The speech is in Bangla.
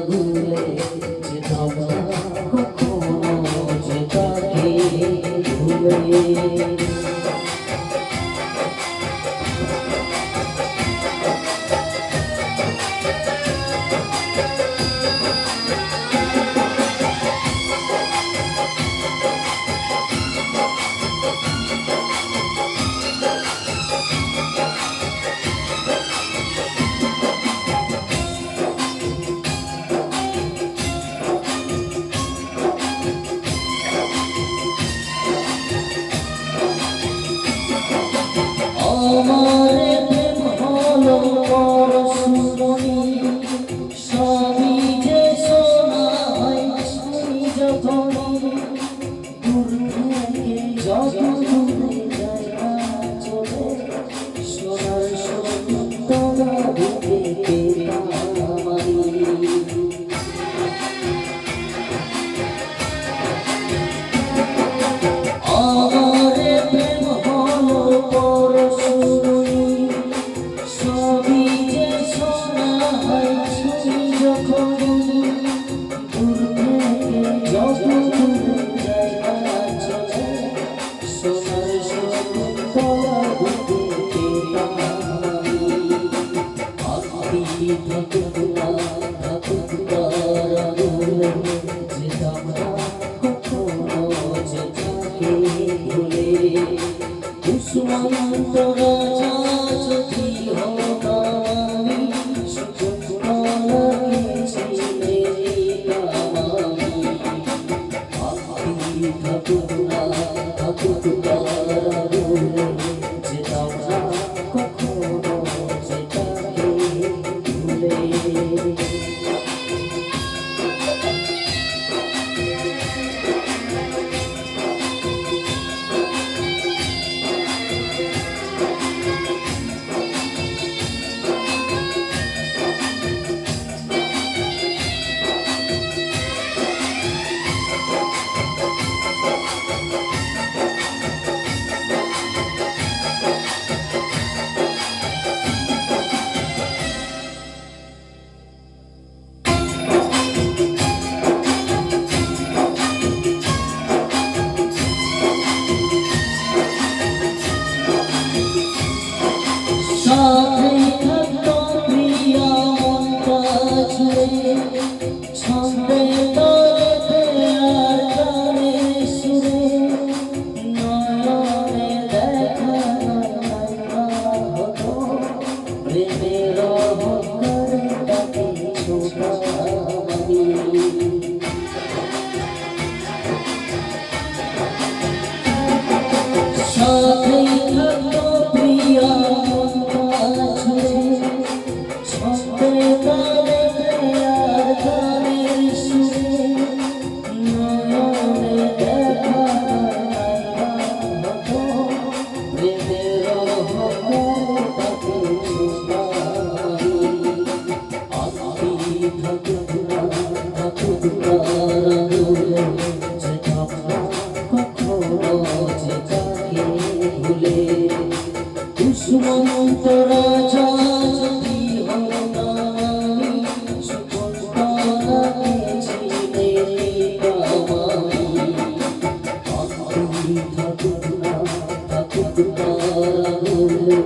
ভুলে যেতাম না কখনো যে তাকে ভুলে। আমারে প্রেম হলো পরশুমণি, সবই যে শোনা হয় শুনি যখনই, দূর থেকে যখন দূরে যায় না চলে, সোনার সত্যতা বুকে পেতাম আমি। আমারে প্রেম হলো পরশুমণি, সবই যে শোনা হয় শুনি যখনই, দূর থেকে যখন দূরে যায় না চলে, সোনার সত্যতা বুকে পেতাম আমি। আখি থাকুক না থাকুক তারা ভুলে যেতাম না কখনো যে তাকে ভুলে। দুশ্মন্ত রাজা যদি হতাম আমি, শকুন্তলাকে চিনে যেতাম আমি। আখি থাকুক না থাকুক তারা ভুলে যেতাম না কখনো যে তাকে ভুলে। সাথে থাকতো প্রিয়া মনটা জুড়ে, ছন্দে তালে আর গানে সুরে, নয়নে দেখা হতো প্রেমের অহংকার তাকে ছোটাম আমি। সাথে থাকতো প্রিয়া দুশ্মন্ত রাজা যদি হতাম আমি, শকুন্তলাকে চিনে যেতাম আমি। আখি থাকুক না থাকুক তারা ভুলে